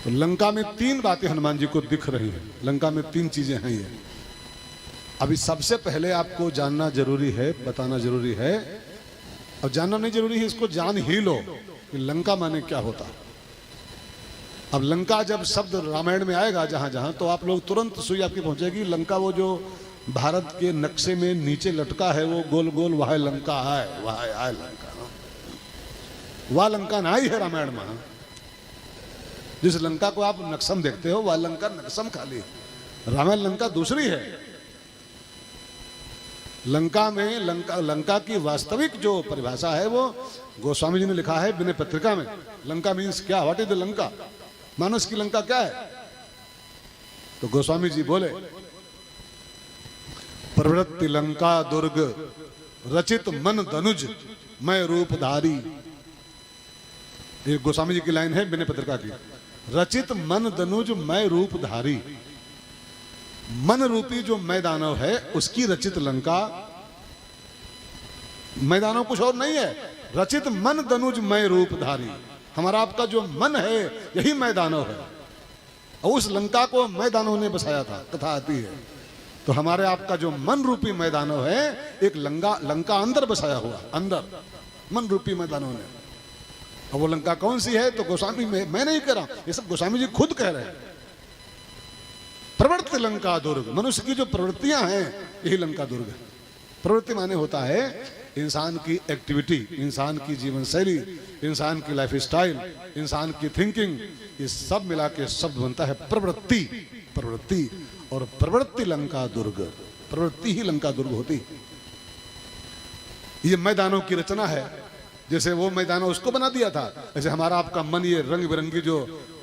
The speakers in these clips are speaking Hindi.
तो लंका में तीन बातें हनुमान जी को दिख रही हैं। लंका में तीन चीजें हैं ये। अभी सबसे पहले आपको जानना जरूरी है, बताना जरूरी है, और जानना नहीं जरूरी है, इसको जान ही लो कि लंका माने क्या होता है। अब लंका जब शब्द रामायण में आएगा जहां जहां, तो आप लोग तुरंत सुई आपकी पहुंचेगी। लंका वो जो भारत के नक्शे में नीचे लटका है, वो गोल गोल, वह लंका है, वह है लंका। वह लंका ना ही है रामायण में। जिस लंका को आप नक्शम देखते हो, वह लंका नक्शम खाली है। रामायण लंका दूसरी है। लंका में लंका की वास्तविक जो परिभाषा है वो गोस्वामी जी ने लिखा है विनय पत्रिका में। लंका मीन्स क्या, व्हाट इज द लंका, मानस की लंका क्या है। तो गोस्वामी जी बोले, प्रवृत्ति लंका दुर्ग रचित मन धनुज मैं रूपधारी। ये गोस्वामी जी की लाइन है विनय पत्रिका की। रचित मन धनुज मैं रूपधारी। मन रूपी जो मैदानव है उसकी रचित लंका। मैदानव कुछ और नहीं है, रचित मन धनुज मैं रूपधारी। हमारा आपका जो मन है यही मैदानव है, और उस लंका को मैदानव ने बसाया था, कथा आती है। तो हमारे आपका जो मन रूपी मैदानव है, एक लंका अंदर बसाया हुआ, अंदर मन रूपी मैदानव ने। और वो लंका कौन सी है, तो गोस्वामी मैं नहीं कह रहा हूं, ये सब गोस्वामी जी खुद कह रहे हैं। प्रवृत्ति लंका दुर्ग, मनुष्य की जो प्रवृत्तियां हैं यही लंका दुर्ग है। प्रवृत्ति माने होता है इंसान की एक्टिविटी, इंसान की जीवन शैली, इंसान की लाइफ स्टाइल, इंसान की थिंकिंग, ये सब मिला के शब्द बनता है प्रवृत्ति। प्रवृत्ति और प्रवृत्ति लंका दुर्ग, प्रवृत्ति ही लंका दुर्ग होती। ये मैदानों की रचना है। जैसे वो मैदान उसको बना दिया था, ऐसे हमारा आपका मन ये रंग बिरंगी जो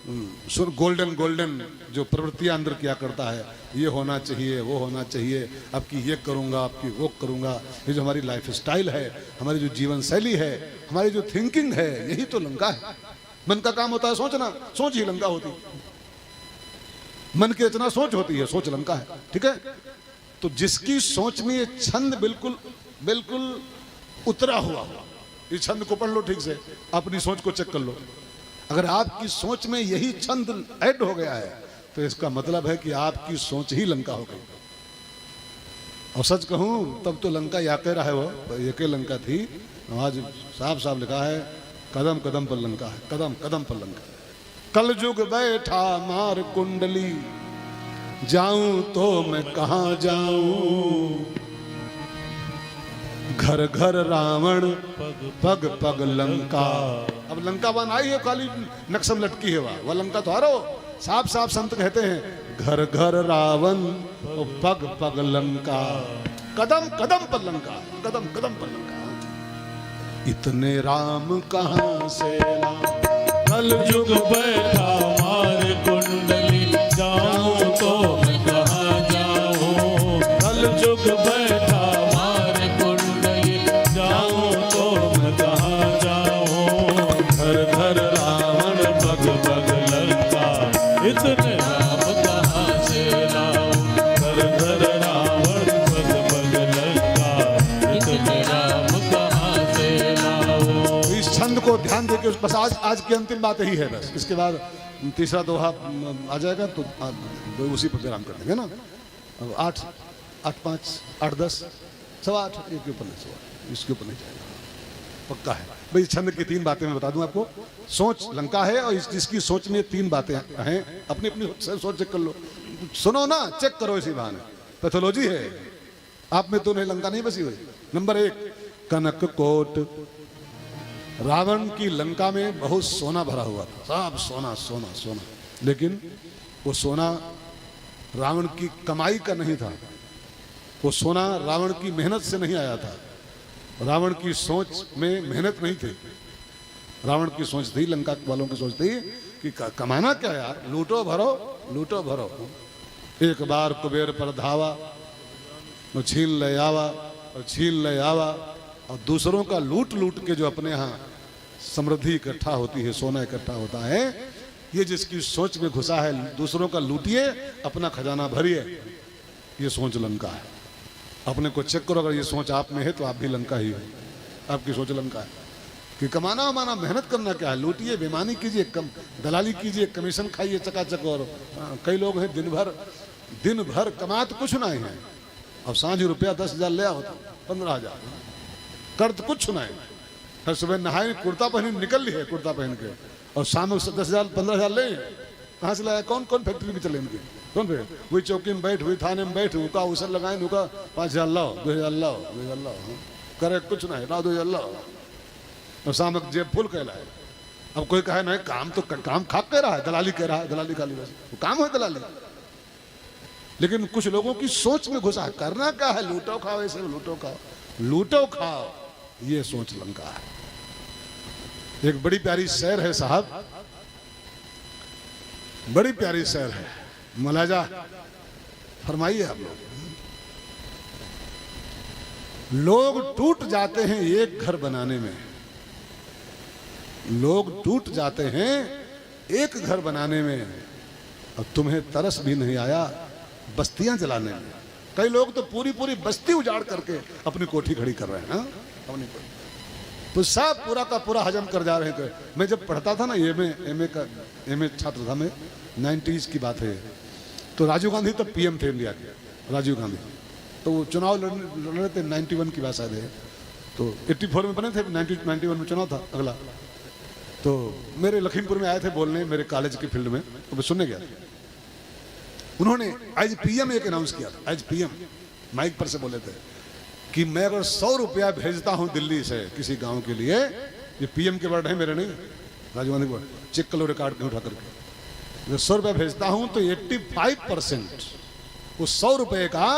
गोल्डन जो प्रवृत्तियां अंदर किया करता है, ये होना चाहिए, वो होना चाहिए, आपकी ये करूंगा, आपकी वो करूंगा। ये जो हमारी लाइफ स्टाइल है, हमारी जो जीवन शैली है, हमारी जो थिंकिंग है, यही तो लंका है। मन का काम होता है सोचना, सोच ही लंका होती। मन की रचना सोच होती है, सोच लंका है। ठीक है। तो जिसकी सोच में ये छंद बिल्कुल बिल्कुल उतरा हुआ, इस छंद को पढ़ लो ठीक से, अपनी सोच को चेक कर लो। अगर आपकी सोच में यही छंद ऐड हो गया है, तो इसका मतलब है कि आपकी सोच ही लंका हो गई। और सच कहूं तब तो लंका या कह रहा है, वो एक लंका थी। आज साफ साफ लिखा है, कदम कदम पर लंका है, कदम कदम पर लंका। कल युग बैठा मार कुंडली, जाऊं तो मैं कहां जाऊं। घर घर रावण पग पग लंका। अब लंका बन आई है, खाली नक्शम लटकी है वह लंका तो हारो। साफ साफ संत कहते हैं, घर घर रावण पग पग लंका, कदम कदम पर लंका, कदम कदम पर लंका। इतने राम कहां से लाऊं, कल युग बैठा मार कुंडली, जाऊं तो मैं कहां जाऊं। कल युग बैठा इतने राम कहां से लाऊं। घर घर रावण पग पग लंका, इतने राम कहां से लाऊं। इस छंद को ध्यान देके बस आज की अंतिम बात यही है। बस इसके बाद तीसरा दोहा आ जाएगा, तो उसी पर विराम कर देंगे ना। 8 8 5 8 10 सवा 8 के ऊपर नहीं, इसके ऊपर नहीं जाएगा, पक्का है भाई। छंद की तीन बातें मैं बता दूं आपको। सोच लंका है, और जिसकी सोच में तीन बातें हैं, अपनी अपनी सोच चेक कर लो। सुनो ना, चेक करो, इसी बहाने पैथोलॉजी है आप में, तो नहीं लंका नहीं बसी हुई। नंबर 1, कनक कोट। रावण की लंका में बहुत सोना भरा हुआ था, सब सोना सोना सोना। लेकिन वो सोना रावण की कमाई का नहीं था, वो सोना रावण की मेहनत से नहीं आया था। रावण की सोच में मेहनत नहीं थी। रावण की सोच थी, लंका वालों की सोच थी कि कमाना क्या यार, लूटो भरो, लूटो भरो। एक बार कुबेर पर धावा, वो छीन ले आवा और छीन ले आवा। और दूसरों का लूट लूट के जो अपने यहाँ समृद्धि इकट्ठा होती है, सोना इकट्ठा होता है, ये जिसकी सोच में घुसा है, दूसरों का लूटिए, अपना खजाना भरिए, ये सोच लंका है। अपने को चेक करो, अगर ये सोच आप में है तो आप भी लंका ही हो, आपकी सोच लंका है। कि कमाना उमाना मेहनत करना क्या है, लूटिए, बेईमानी कीजिए, दलाली कीजिए, कमीशन खाइए चकाचक। और कई लोग हैं दिन भर कमा तो कुछ नहीं है, अब सांझ रुपया 10,000 ले आओ तो 15,000 कर तो कुछ नहीं। हर सुबह नहाए, कुर्ता पहन निकल ली है, कुर्ता पहन के, और शाम में 10,000 15,000 ले कहाँ से लाया? कौन कौन फैक्ट्री में चले इनकी? कौन पे? वही चौकी में बैठ, वही थाने में बैठ, उका उसल लगाए, उका 5,000 लाओ, 2,000 लाओ, 2,000 लाओ, करे कुछ नहीं, लाओ 2,000 लाओ, और शाम को जेब फुल कहलाए। अब कोई कहे नहीं काम तो काम खाक कह रहा है, दलाली कह रहा है, दलाली खाली बस वो काम है दलाली। लेकिन कुछ लोगों की सोच में घुसा है, करना क्या है, लूटो खाओ, ऐसे लूटो खाओ, लूटो खाओ, ये सोच लंका है। एक बड़ी प्यारी शेर है साहब, बड़ी प्यारी शेर है, मलाजा फरमाइए आप लोग टूट जाते हैं एक घर बनाने में, लोग टूट जाते हैं एक घर बनाने में, और तुम्हें तरस भी नहीं आया बस्तियां जलाने में। कई लोग तो पूरी पूरी बस्ती उजाड़ करके अपनी कोठी खड़ी कर रहे हैं, अपनी कोठी तो सब पूरा का पूरा हजम कर जा रहे थे। मैं जब पढ़ता था ना, एमए छात्र था मैं, 90s की बात है, तो राजीव गांधी तब पीएम थे इंडिया के, राजीव गांधी, तो वो चुनाव लड़ रहे थे, 91 की बात शायद है, तो 84 में बने थे, 91 में चुनाव था अगला। तो मेरे लखीमपुर में आए थे बोलने, मेरे कॉलेज के फील्ड में, तो मैं सुनने गया था। उन्होंने एज पीएम एक अनाउंस किया था, एज पीएम माइक पर से बोले थे कि मैं अगर 100 रुपया भेजता हूं दिल्ली से किसी गांव के लिए, ये पीएम के वर्ड है मेरे नहीं, राजीव गांधी वर्ड, चेक करो रिकॉर्ड उठा करके, 100 रुपया भेजता हूं तो 85% उस 100 रुपये का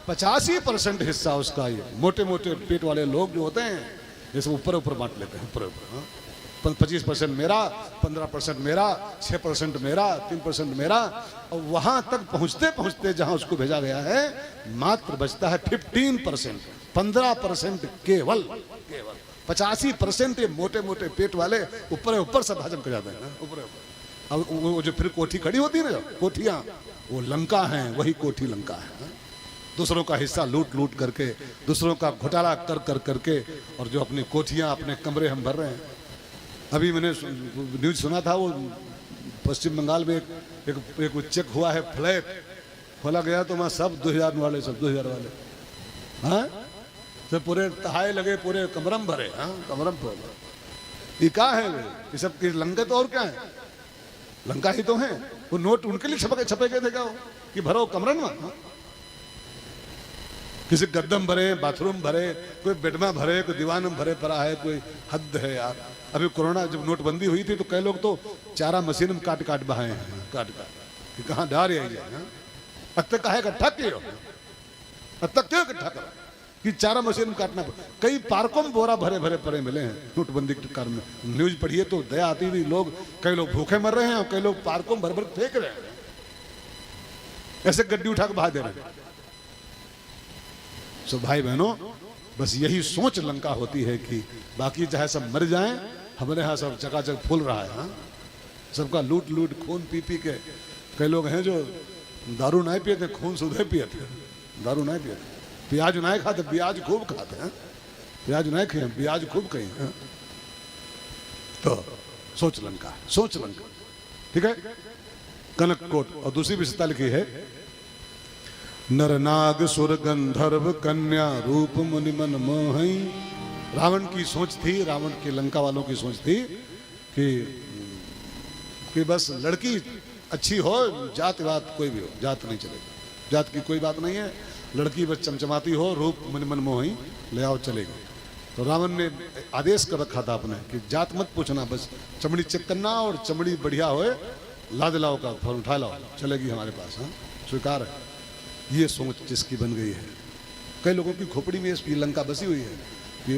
85% हिस्सा उसका, ये मोटे मोटे पेट वाले लोग जो होते हैं ये सब ऊपर ऊपर बांट लेते हैं, ऊपर ऊपर 25% मेरा, 15% मेरा, 6% मेरा, 3% मेरा, और वहां तक पहुंचते पहुंचते जहां उसको भेजा गया है मात्र बचता है 15%, 15% केवल 85% ये मोटे मोटे पेट वाले ऊपर ऊपर सब हजम कर जाते हैं, ऊपर ऊपर। अब वो जो फिर कोठी खड़ी होती है ना, जो कोठियां, वो लंका है, वही कोठी लंका है। दूसरों का हिस्सा लूट लूट करके, दूसरों का घोटाला कर कर करके, और जो अपनी कोठियां, अपने कमरे हम भर रहे हैं। अभी मैंने न्यूज सुना था, वो पश्चिम बंगाल में एक चेक हुआ है, फ्लैट खोला गया तो वहाँ सब 2,000 वाले, सब 2,000 वाले, हाँ, सब पूरे तहाए लगे, पूरे कमरम भरे, हाँ, कमरम भरे। ये क्या है? ये सब की लंका तो और क्या है, लंका ही तो है। वो नोट उनके लिए छपे गए थे क्या, कि भरो कमरन में, हाँ? किसी गद्दम भरे, बाथरूम भरे, कोई बेडमा भरे, कोई दीवान में भरे पड़ा है, कोई हद है यार। अभी कोरोना जब नोटबंदी हुई थी तो कई लोग तो चारा मशीन में काट काट बहाए हैं, काट काट, कहाँ डार आई है, अब तक कहा इकट्ठा क्यों, अब तक क्यों इकट्ठा करा कि चारा मशीन में काटना। कई पार्कों में बोरा भरे भरे पड़े मिले हैं नोटबंदी के कारण में, न्यूज पढ़िए तो दया आती थी। लोग, कई लोग भूखे मर रहे हैं और कई लोग पार्कों में भर भर फेंक रहे हैं, ऐसे गड्डी उठा के बहा दे रहे हैं। सो भाई बहनों, बस यही सोच लंका होती है कि बाकी चाहे सब मर जाएं, हमारे यहाँ सब चकाचक फूल रहा है, हाँ? सबका लूट लूट खून पी पी के। कई लोग हैं जो दारू नहीं पिए थे, खून सुधे पिए थे, दारू नहीं पिए थे, प्याज नहीं खाते, प्याज खूब खाते हैं, प्याज नहीं खाए, प्याज खूब खाए, हाँ? तो सोच लंका, सोच लंका, ठीक है। कनक कोट, और दूसरी विशेषता लिखी है, नर नाग सुर गंधर्व कन्या रूप मुनि मन मोहई। रावण की सोच थी, रावण के लंका वालों की सोच थी कि बस लड़की अच्छी हो, जात कोई भी हो, जात नहीं चलेगी, जात की कोई बात नहीं है, लड़की बस चमचमाती हो, रूप मुनि मन मोहई, ले आओ चलेगी। तो रावण ने आदेश कर रखा था अपने कि जात मत पूछना, बस चमड़ी चेक करना, और चमड़ी बढ़िया होए लाद लाओ का फल उठा लाओ, चलेगी हमारे पास, हाँ, स्वीकार है। ये सोच जिसकी बन गई है, कई लोगों की खोपड़ी में ये लंका बसी हुई है।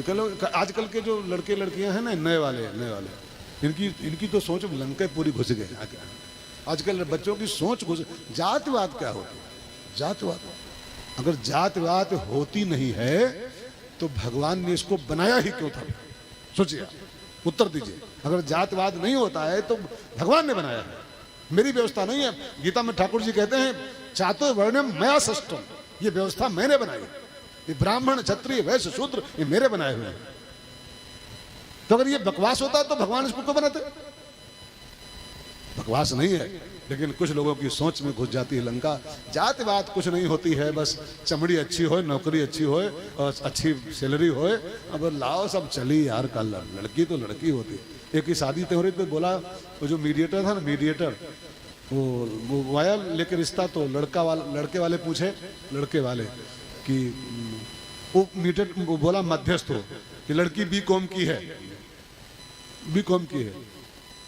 कई लोग, आजकल के जो लड़के लड़कियां हैं ना, नए वाले, इनकी तो सोच में लंका पूरी घुस गई। आजकल बच्चों की सोच घुस, जातिवाद क्या होती है, जातिवाद, अगर जातिवाद होती नहीं है तो भगवान ने इसको बनाया ही क्यों था? सोचिए, उत्तर दीजिए। अगर जातिवाद नहीं होता है तो भगवान ने बनाया है, मेरी व्यवस्था नहीं है। गीता में ठाकुर जी कहते हैं, चातो वर्णम मया सृष्टम, ये व्यवस्था मैंने बनाई, ये ब्राह्मण क्षत्रिय वैश्य शूद्र ये मेरे बनाए हुए हैं। तो अगर ये बकवास होता तो भगवान इसको क्यों बनाते? बकवास नहीं है, लेकिन कुछ लोगों की सोच में घुस जाती है लंका। जाति बात कुछ नहीं होती है, बस चमड़ी अच्छी हो, नौकरी अच्छी हो और अच्छी सैलरी हो, अब लाओ सब चली यार। कल लड़की तो लड़की होती है। एक की शादी हो रही तो बोला, वो जो मीडिएटर था ना, मीडिएटर, वो आया लेके रिश्ता, तो लड़के वाले पूछे, लड़के वाले कि वो मीडिएटर वो बोला मध्यस्थ हो कि लड़की बीकॉम की है, बीकॉम की है।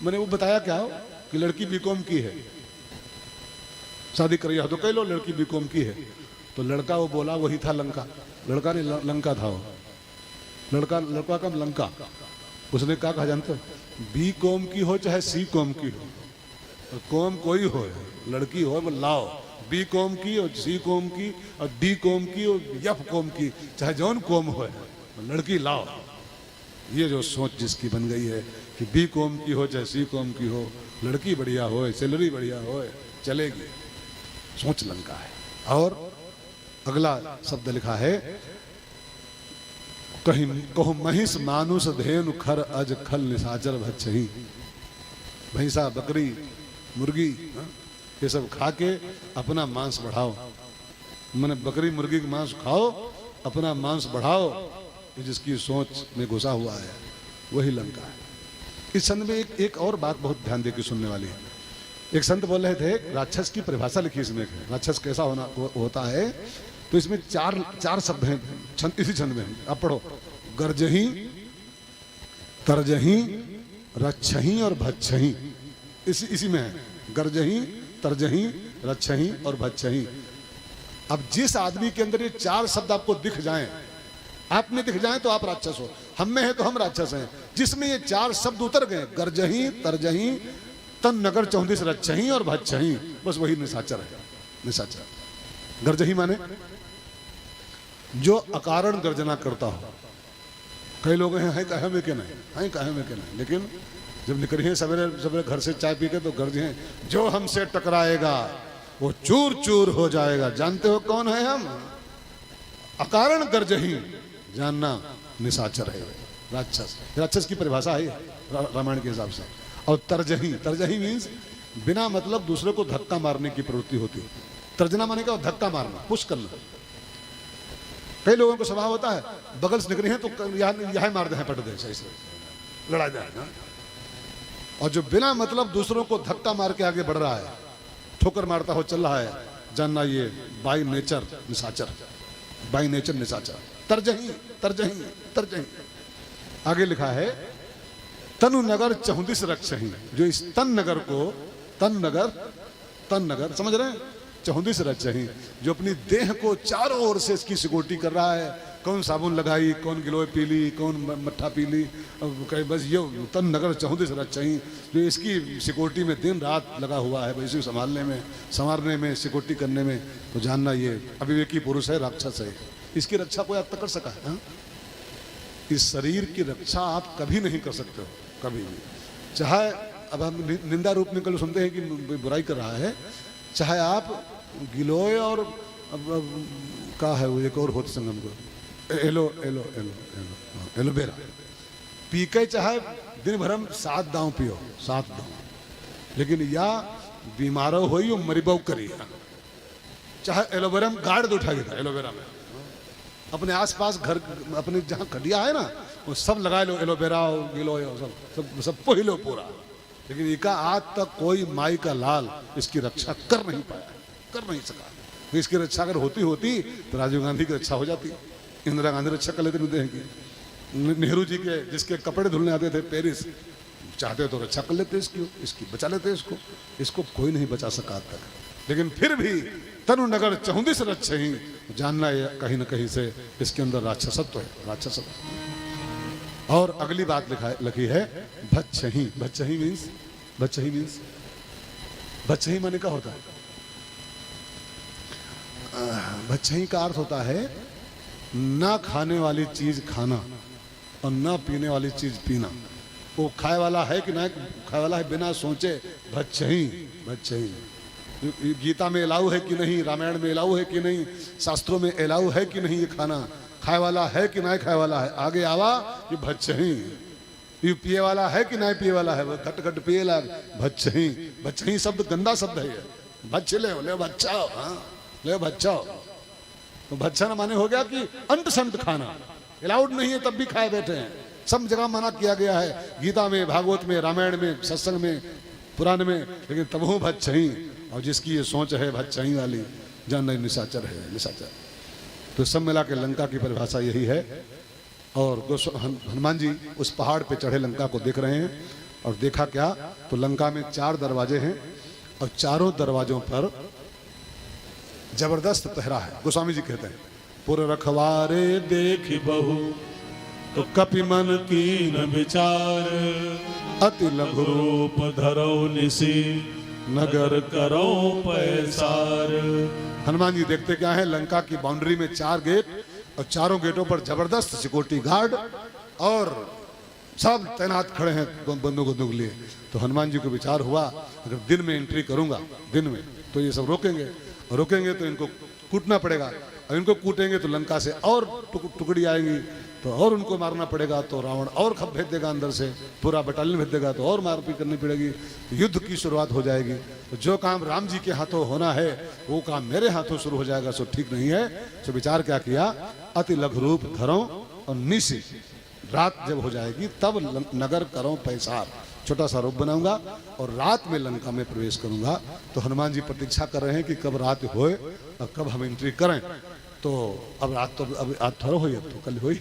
मैंने वो बताया क्या हो कि लड़की बीकॉम की है, शादी करिए तो कह लो लड़की बीकॉम की है। तो लड़का वो बोला वही था लंका, लड़का ने लंका था वो, लड़का का लंका। उसने कहा जानते हो, बीकॉम की हो चाहे सी कॉम की हो, कॉम कोई हो, लड़की हो वो लाओ, बी कॉम की और सी कॉम की और डी कॉम की और एफ कॉम की, चाहे जौन कॉम हो, लड़की लाओ। ये जो सोच जिसकी बन गई है कि बी कॉम की हो चाहे सी कॉम की हो, लड़की बढ़िया हो, सैलरी बढ़िया हो, चलेगी, सोच लंका है। और अगला शब्द लिखा है, कहीं कहो महिष मानुष धेनु खर अज खल निशाचर भक्षही। भैंसा बकरी मुर्गी ये सब खा के अपना मांस बढ़ाओ, मैंने बकरी मुर्गी का मांस खाओ, अपना मांस बढ़ाओ, ये जिसकी सोच में घुसा हुआ है वही लंका है। इस संत में एक और बात बहुत ध्यान देकर सुनने वाली है। एक संत बोल रहे थे, राक्षस की परिभाषा लिखी इसमें, राक्षस कैसा होता है। तो इसमें चार शब्द हैं इसी छंद में, आप पढ़ो, गर्जही, तरजही, रक्षही और भक्षही, इसी में है, गर्जही, तरजही, रक्षही और भक्षही। अब जिस आदमी के अंदर ये चार शब्द आपको दिख जाएं, आप में दिख जाएं तो आप राक्षस हो, हम में है तो हम राक्षस हैं। जिसमें ये चार शब्द उतर गए, गर्जही, तरजही, तन नगर 34 रक्षही और भक्षही, बस वही निशाचर है। निशाचर गर्जही माने जो अकारण गर्जना करता हो। कई लोग हैं कहे में के नहीं, हैं कहे में के नहीं, लेकिन जब निकली हैं सवेरे सवेरे घर से चाय पी के तो गर्जे हैं, जो हमसे टकराएगा वो चूर चूर हो जाएगा। जानते हो कौन है हम? अकारण गर्जही, जानना निशाचर है, राक्षस। राक्षस की परिभाषा है रामायण के हिसाब से। और तरजही, तरजही मीन्स बिना मतलब दूसरे को धक्का मारने की प्रवृत्ति होती है। तर्जना माने का धक्का मारना, पुश करना। कई लोगों को स्वभाव होता है, बगल से निकले हैं तो यहाँ मार दे, पट दे, सही से लड़ा जाएगा। और जो बिना मतलब दूसरों को धक्का मार के आगे बढ़ रहा है, ठोकर मारता हो चल रहा है, जानना ये बाई नेचर निशाचर, बाई नेचर निशाचर। तरजही, तरजही, तरजही। आगे लिखा है, तनु नगर 34 रक्षही, जो इस तन नगर को, तन नगर समझ रहे हैं, 34 रक्षही, जो अपनी देह को चारों ओर से इसकी सिक्योरिटी कर रहा है। कौन साबुन लगाई, कौन गिलोय पी ली, कौन मट्ठा पी ली, कहीं बस ये तन नगर 34 रक्षही, जो इसकी सिक्योरिटी में दिन रात लगा हुआ है, इसी संभालने में, संवारने में, सिक्योरिटी करने में। तो जानना ये अविवेकी पुरुष है, राक्षस है। इसकी रक्षा कोई अब तक कर सका है? इस शरीर की रक्षा आप कभी नहीं कर सकते हो, कभी भी। चाहे अब हम निंदा रूप में कल सुनते हैं कि बुराई कर रहा है, चाहे आप गिलोय और का है वो एक और होत संगम को एलोवेरा पी के चाहे दिन भर हम 7 दांव पियो, 7 दांव, लेकिन या बीमारो हो मरीबो करी, चाहे एलोवेरा में गाड़ उठा गया, एलोवेरा में अपने आसपास घर अपने जहाँ खटिया है ना वो सब लगा लो, एलोवेरा गिलोय सब लो पूरा। लेकिन इनका आज तक कोई माई का लाल इसकी रक्षा कर नहीं पाया, कर नहीं सका। तो इसकी रक्षा अगर होती तो राजीव गांधी की रक्षा हो जाती, इंदिरा गांधी रक्षा कर लेते नहीं कि नेहरू जी के जिसके कपड़े धुलने आते थे पेरिस, चाहते तो रक्षा कर लेते इसकी बचा लेते इसको कोई नहीं बचा सका तक। लेकिन फिर भी तनु नगर 34 रक्षही, जानना है कहीं न कहीं से इसके अंदर राक्षसत्व है, राक्षसत्व। और अगली बात लिखी है भक्षही। भक्षही मीन्स भक्षही माने क्या होता है? भक्षही का अर्थ होता है ना खाने वाली चीज खाना और ना पीने वाली चीज पीना। वो खाए वाला है कि ना खाए वाला है बिना सोचे भक्षही। गीता में अलाउ है कि नहीं, रामायण में अलाउ है कि नहीं, शास्त्रों में अलाउ है कि नहीं, ये खाना खाए वाला है कि ना खाए वाला है, आगे आवा ये भक्षही। ये पिए वाला है कि नहीं पिए वाला है, वो घट घट पिए ला भच्छही। भच्छही शब्द गंदा शब्द है ये, भच्छ ले बच्चा, हाँ ले बच्चा। तो भच्छन माने हो गया कि अंट संट खाना अलाउड नहीं है, तब भी खाए बैठे हैं। सब जगह मना किया गया है, गीता में, भागवत में, रामायण में, सत्संग में, पुराण में, लेकिन तब हूँ भच्छही। और जिसकी ये सोच है भच्छही वाली, जान नहीं निशाचर है, निशाचर। तो सब मिला के लंका की परिभाषा यही है। और हनुमान जी उस पहाड़ पे चढ़े लंका को देख रहे हैं, और देखा क्या, तो लंका में 4 दरवाजे हैं, और चारों दरवाजों पर जबरदस्त पहरा है। गोस्वामी जी कहते हैं, पुर रखवारे देख बहु तो कपि मन की न विचार, अति लघु रूप धरो निसी नगर करो पैसार। हनुमान जी देखते क्या है, लंका की बाउंड्री में 4 गेट, और चारों गेटों पर जबरदस्त सिक्योरिटी गार्ड, और सब तैनात खड़े हैं बंदूक लिए। तो हनुमान जी को विचार हुआ, अगर दिन में एंट्री करूंगा, दिन में, तो ये सब रोकेंगे, और रोकेंगे तो इनको कूटना पड़ेगा, और इनको कूटेंगे तो लंका से और टुकड़ी आएगी, तो और उनको मारना पड़ेगा, तो रावण और खप भेज देगा अंदर से, पूरा बटालियन भेज देगा, तो और मारपीट करनी पड़ेगी, तो युद्ध की शुरुआत हो जाएगी। तो जो काम राम जी के हाथों होना है, वो काम मेरे हाथों शुरू हो जाएगा, सो ठीक नहीं है। सो विचार क्या किया, अति लघु रूप धरो, और निशी रात जब हो जाएगी तब नगर करो पैसार, छोटा सा रूप बनाऊंगा और रात में लंका में प्रवेश करूंगा। तो हनुमान जी प्रतीक्षा कर रहे हैं कि कब रात होए और कब हम एंट्री करें। तो अब रात तो अब आज थोड़ा हुई, अब तो कल हुई।